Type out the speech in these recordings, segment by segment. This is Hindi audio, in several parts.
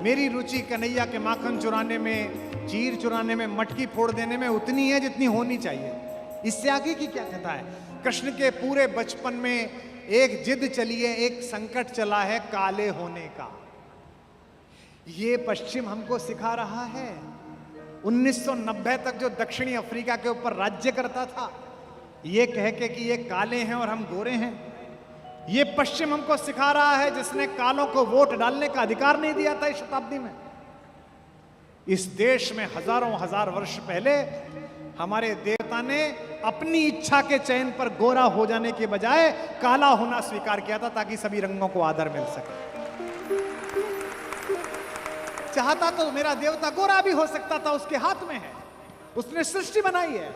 मेरी रुचि कन्हैया के माखन चुराने में, चीर चुराने में, मटकी फोड़ देने में उतनी है जितनी होनी चाहिए। इससे आगे की क्या कथा है? कृष्ण के पूरे बचपन में एक जिद चली है, एक संकट चला है काले होने का। ये पश्चिम हमको सिखा रहा है। 1990 तक जो दक्षिणी अफ्रीका के ऊपर राज्य करता था, ये कह के कि ये काले हैं और हम गोरे हैं, ये पश्चिम हमको सिखा रहा है, जिसने कालों को वोट डालने का अधिकार नहीं दिया था इस शताब्दी में। इस देश में हजारों हजार वर्ष पहले हमारे देवता ने अपनी इच्छा के चयन पर गोरा हो जाने के बजाय काला होना स्वीकार किया था, ताकि सभी रंगों को आदर मिल सके। चाहता तो मेरा देवता गोरा भी हो सकता था, उसके हाथ में है, उसने सृष्टि बनाई है,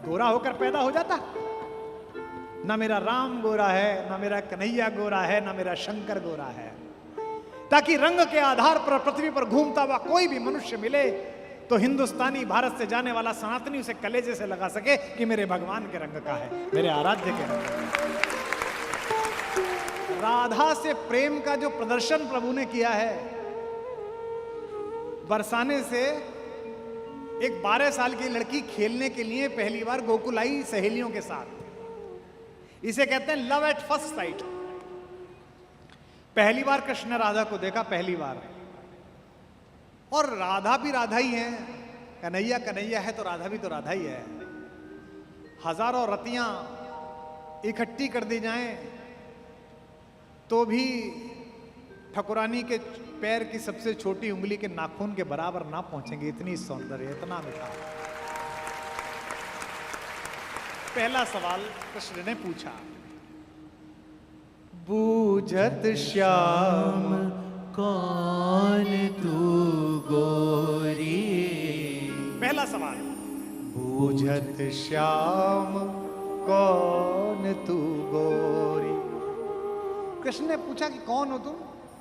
गोरा होकर पैदा हो जाता। ना मेरा राम गोरा है, ना मेरा कन्हैया गोरा है, ना मेरा शंकर गोरा है, ताकि रंग के आधार पर पृथ्वी पर घूमता हुआ कोई भी मनुष्य मिले तो हिंदुस्तानी भारत से जाने वाला सनातनी उसे कलेजे से लगा सके कि मेरे भगवान के रंग का है, मेरे आराध्य के रंग का। राधा से प्रेम का जो प्रदर्शन प्रभु ने किया है, बरसाने से एक 12 साल की लड़की खेलने के लिए पहली बार गोकुल आई सहेलियों के साथ। इसे कहते हैं लव एट फर्स्ट साइट। पहली बार कृष्ण राधा को देखा, पहली बार। और राधा भी राधा ही है, कन्हैया कन्हैया है तो राधा भी तो राधा ही है। हजारों रतियां इकट्ठी कर दी जाएं तो भी ठकुरानी के पैर की सबसे छोटी उंगली के नाखून के बराबर ना पहुंचेंगे, इतनी सौंदर्य, इतना मीठा। पहला सवाल कृष्ण ने पूछा, बूझत श्याम कौन तू गोरी। पहला सवाल, बूझत श्याम कौन तू गोरी। कृष्ण ने पूछा कि कौन हो तुम,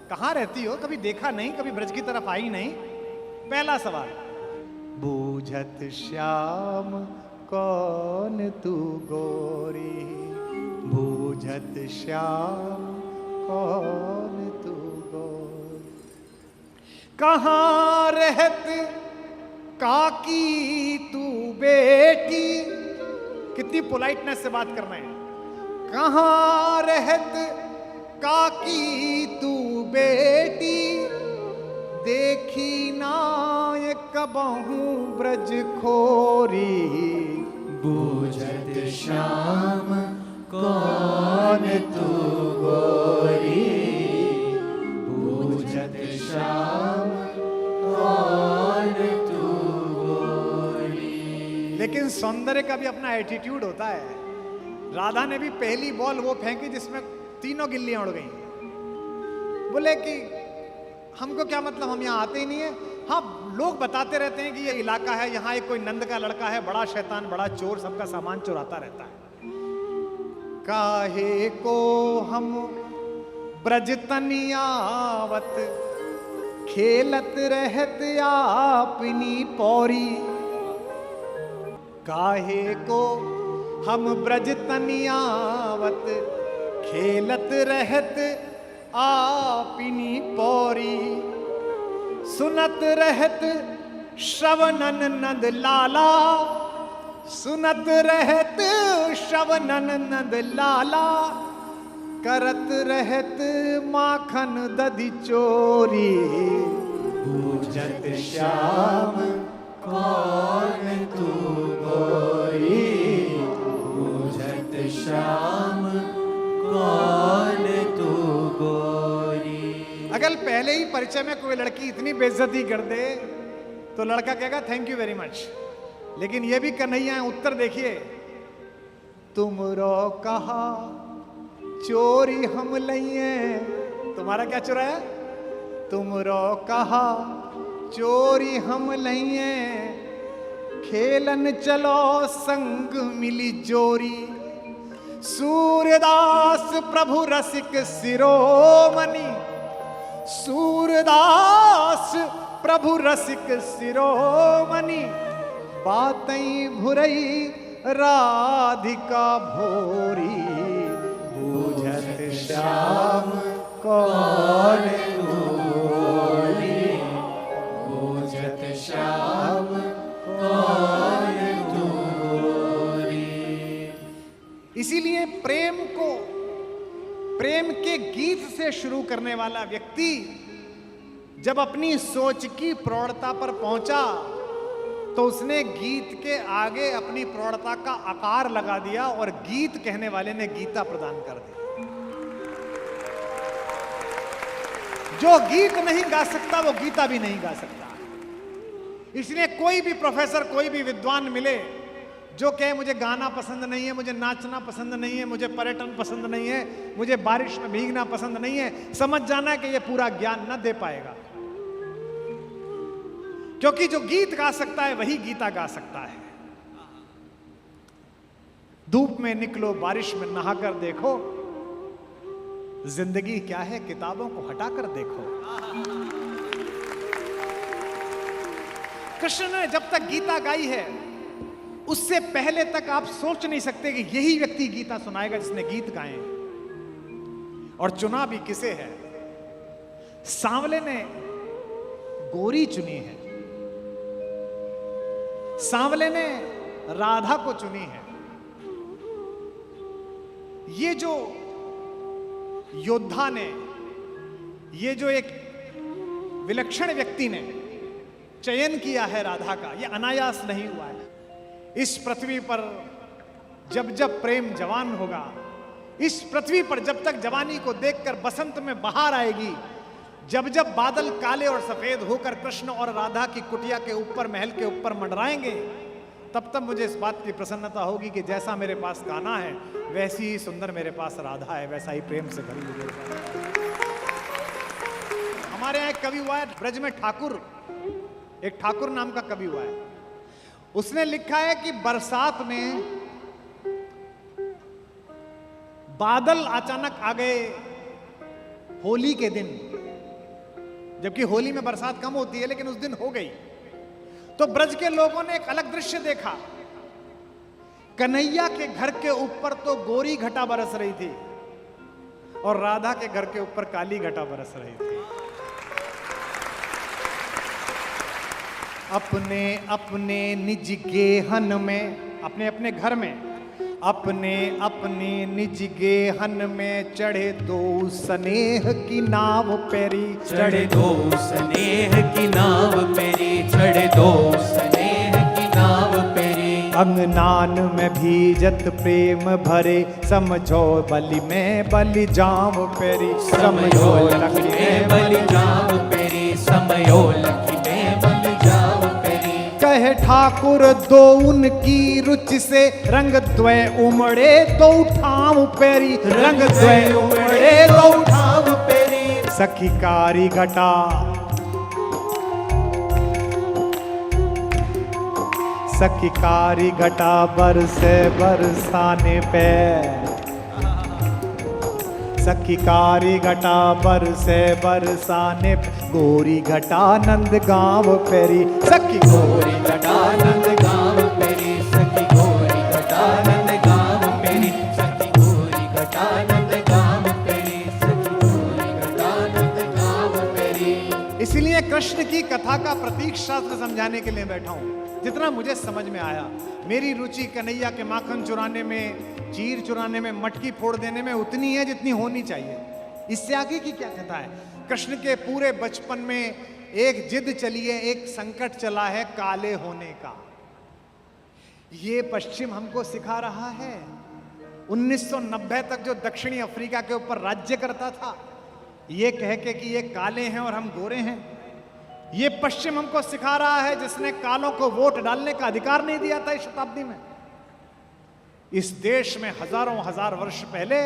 कहां रहती हो, कभी देखा नहीं, कभी ब्रज की तरफ आई नहीं। पहला सवाल, बूझत श्याम कौन तू गोरी, बूझत श्याम कौन तू गोरी। कहां रहत काकी तू बेटी, कितनी पोलाइटनेस से बात करना है। कहां रहत काकी तू बेटी, देखी नायक बहु ब्रज खोरी। बूझत श्याम कौन तू गोरी, बूझत श्याम कौन तू गोरी। लेकिन सौंदर्य का भी अपना एटीट्यूड होता है। राधा ने भी पहली बॉल वो फेंकी जिसमें तीनों गिल्लियां उड़ गई। बोले कि हमको क्या मतलब, हम यहाँ आते ही नहीं है। हाँ, लोग बताते रहते हैं कि ये इलाका है, यहाँ एक कोई नंद का लड़का है, बड़ा शैतान, बड़ा चोर, सबका सामान चुराता रहता है। काहे को हम ब्रज तनियावत, खेलत रहत आपनी पौरी। काहे को हम ब्रज तनियावत, खेलत रहत आपनी पौरी। सुनत रहत श्रवणन नंद लाला, सुनत रहत श्रवणन नंद लाला, करत रहत माखन दधि चोरी। बूझत श्याम कौन तू गोरी, बूझत श्याम कौन तू गोरी। अगर पहले ही परिचय में कोई लड़की इतनी बेइज्जती कर दे तो लड़का कहेगा थैंक यू वेरी मच। लेकिन ये भी कन्हैया है, उत्तर देखिए, तुमरो कहा चोरी हम लइए। तुम्हारा क्या चुराया? तुमरो कहा चोरी हम लइए, खेलन चलो संग मिली जोरी। सूरदास प्रभु रसिक शिरोमणि, सूरदास प्रभु रसिक शिरोमणि, बातई भुरई राधिका भोरी। बूझत श्याम कौन तू गोरी, करने वाला व्यक्ति जब अपनी सोच की प्रौढ़ता पर पहुंचा तो उसने गीत के आगे अपनी प्रौढ़ता का आकार लगा दिया और गीत कहने वाले ने गीता प्रदान कर दी। जो गीत नहीं गा सकता वो गीता भी नहीं गा सकता। इसलिए कोई भी प्रोफेसर, कोई भी विद्वान मिले जो कहे मुझे गाना पसंद नहीं है, मुझे नाचना पसंद नहीं है, मुझे पर्यटन पसंद नहीं है, मुझे बारिश में भीगना पसंद नहीं है, समझ जाना कि ये पूरा ज्ञान न दे पाएगा। क्योंकि जो गीत गा सकता है वही गीता गा सकता है। धूप में निकलो, बारिश में नहाकर देखो, जिंदगी क्या है किताबों को हटाकर देखो। कृष्ण ने जब तक गीता गाई है उससे पहले तक आप सोच नहीं सकते कि यही व्यक्ति गीता सुनाएगा जिसने गीत गाए। और चुना भी किसे है? सांवले ने गोरी चुनी है, सांवले ने राधा को चुनी है। ये जो योद्धा ने, ये जो एक विलक्षण व्यक्ति ने चयन किया है राधा का, यह अनायास नहीं हुआ है। इस पृथ्वी पर जब जब प्रेम जवान होगा, इस पृथ्वी पर जब तक जवानी को देखकर बसंत में बहार आएगी, जब जब बादल काले और सफेद होकर कृष्ण और राधा की कुटिया के ऊपर, महल के ऊपर मंडराएंगे, तब तब मुझे इस बात की प्रसन्नता होगी कि जैसा मेरे पास कान्हा है वैसी ही सुंदर मेरे पास राधा है, वैसा ही प्रेम से भरी हुई है। हमारे यहाँ एक कवि हुआ है ब्रज में, ठाकुर, एक ठाकुर नाम का कवि हुआ है। उसने लिखा है कि बरसात में बादल अचानक आ गए होली के दिन, जबकि होली में बरसात कम होती है लेकिन उस दिन हो गई। तो ब्रज के लोगों ने एक अलग दृश्य देखा। कन्हैया के घर के ऊपर तो गोरी घटा बरस रही थी और राधा के घर के ऊपर काली घटा बरस रही थी। अपने अपने निज गेहन में, अपने अपने घर में, अपने अपने निज गेहन में चढ़े दो स्नेह की नाव पेरी, चढ़े दो स्नेह की नाव पेरी, चढ़े दो स्नेह की नाव पेरी। अंगनान में भीजत प्रेम भरे, समझो बलि में बलि जाम पेरी, समयो लखी में बलि जाम पेरी, समयो लखी में बलि जाम पेरी। कहे ठाकुर दो उनकी रुचि से, रंग द्वय उमड़े दो ठाम पेरी, रंग द्वय उमड़े दो ठाम पेरी। सखी कारी घटा, सखी कारी घटा बरसे बरसाने पे, सखी कारी घटा बरसे बरसाने पे, गोरी घटा नंद गांव पेरी, सखी गोरी घटा नंद गांव पेरी, सखी गोरी घटा नंद गांव पेरी, सखी गोरी घटा नंद गांव पेरी, सखी गोरी घटा नंद गांव पेरी। इसलिए कृष्ण की कथा का प्रतीक शास्त्र समझाने के लिए बैठा हूं। जितना मुझे समझ में आया, मेरी रुचि कन्हैया के माखन चुराने में, चीर चुराने में, मटकी फोड़ देने में उतनी है जितनी होनी चाहिए। इससे आगे की क्या कथा है? कृष्ण के पूरे बचपन में एक जिद चली है, एक संकट चला है काले होने का। ये पश्चिम हमको सिखा रहा है। 1990 तक जो दक्षिणी अफ्रीका के ऊपर राज्य करता था, ये कह के कि ये काले हैं और हम गोरे हैं, ये पश्चिम हमको सिखा रहा है, जिसने कालों को वोट डालने का अधिकार नहीं दिया था इस शताब्दी में। इस देश में हजारों हजार वर्ष पहले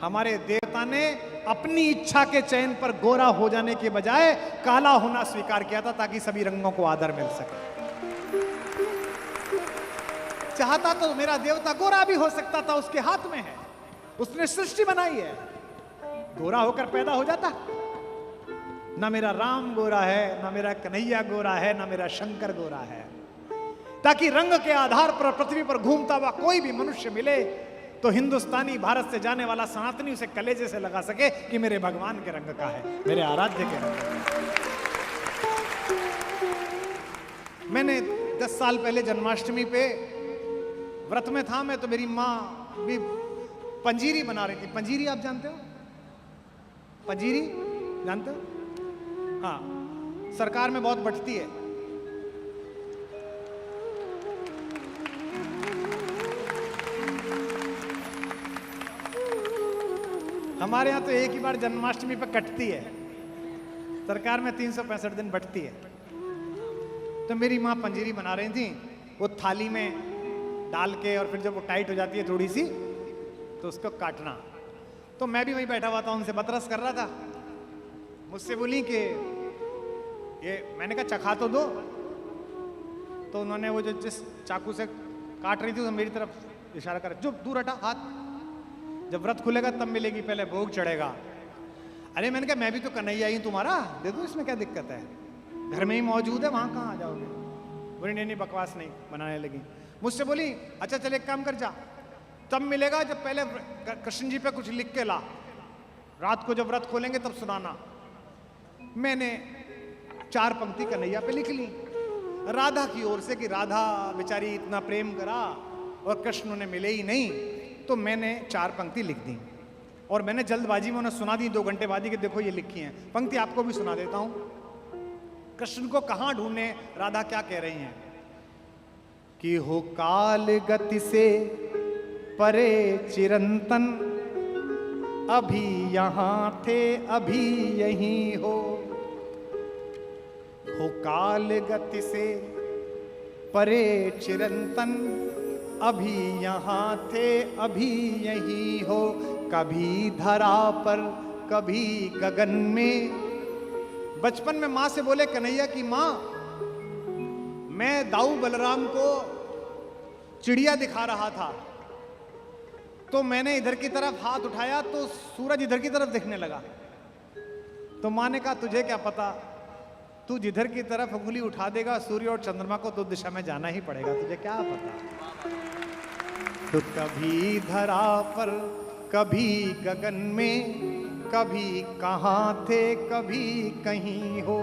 हमारे देवता ने अपनी इच्छा के चयन पर गोरा हो जाने के बजाय काला होना स्वीकार किया था, ताकि सभी रंगों को आदर मिल सके। चाहता तो मेरा देवता गोरा भी हो सकता था, उसके हाथ में है, उसने सृष्टि बनाई है, गोरा होकर पैदा हो जाता। ना मेरा राम गोरा है, ना मेरा कन्हैया गोरा है, ना मेरा शंकर गोरा है, ताकि रंग के आधार पर पृथ्वी पर घूमता हुआ कोई भी मनुष्य मिले तो हिंदुस्तानी, भारत से जाने वाला सनातनी उसे कलेजे से लगा सके कि मेरे भगवान के रंग का है, मेरे आराध्य के रंग का है। मैंने 10 साल पहले जन्माष्टमी पे व्रत में था मैं, तो मेरी माँ भी पंजीरी बना रही थी। पंजीरी आप जानते हो? पंजीरी जानते हो? हाँ, सरकार में बहुत बंटती है। हमारे यहाँ तो एक ही बार जन्माष्टमी पे कटती है, सरकार में 365 दिन बंटती है। तो मेरी माँ पंजीरी बना रही थी, वो थाली में डाल के, और फिर जब वो टाइट हो जाती है थोड़ी सी तो उसको काटना। तो मैं भी वहीं बैठा हुआ था, उनसे बतरस कर रहा था। मुझसे बोली कि ये, मैंने कहा चखा तो दो। तो उन्होंने वो जो जिस चाकू से काट रही थी तो मेरी तरफ इशारा कर, जो दूर हटा हाथ, जब व्रत खुलेगा तब मिलेगी, पहले भोग चढ़ेगा। अरे मैंने कहा मैं भी तो कन्हैया ही तुम्हारा, दे दो, इसमें क्या दिक्कत है, घर में ही मौजूद है, वहां कहाँ आ जाओगे। बोली नहीं नहीं, बकवास नहीं, बनाने लगी। मुझसे बोली अच्छा चल एक काम कर, जा तब मिलेगा जब पहले कृष्ण जी पे कुछ लिख के ला, रात को जब व्रत खोलेंगे तब सुनाना। मैंने 4 पंक्ति कन्हैया पे लिख ली, राधा की ओर से, कि राधा बेचारी इतना प्रेम करा और कृष्ण उन्हें मिले ही नहीं। तो मैंने 4 पंक्ति लिख दी और मैंने जल्दबाजी में उन्हें सुना दी 2 घंटे बाद ही, कि देखो ये लिखी हैं पंक्ति, आपको भी सुना देता हूं। कृष्ण को कहां ढूंढे, राधा क्या कह रही हैं कि हो काल गति से परे चिरंतन, अभी यहां थे अभी यहीं हो काल गति से परे चिरंतन, अभी यहां थे अभी यहीं हो। कभी धरा पर कभी गगन में। बचपन में मां से बोले कन्हैया की मां, मैं दाऊ बलराम को चिड़िया दिखा रहा था, तो मैंने इधर की तरफ हाथ उठाया तो सूरज इधर की तरफ दिखने लगा। तो मां ने कहा तुझे क्या पता, तू जिधर की तरफ उंगली उठा देगा सूर्य और चंद्रमा को तो दिशा में जाना ही पड़ेगा, तुझे क्या पता। तो कभी धरा पर कभी गगन में, कभी कहां थे कभी कहीं हो।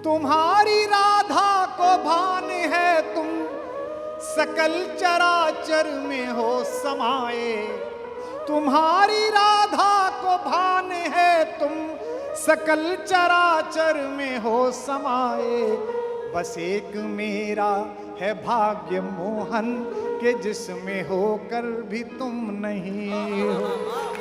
तुम्हारी राधा को भान है तुम सकल चराचर में हो समाये। तुम्हारी राधा को भान है तुम सकल चराचर में हो समाये। बस एक मेरा है भाग्य मोहन, के जिसमें होकर भी तुम नहीं हो।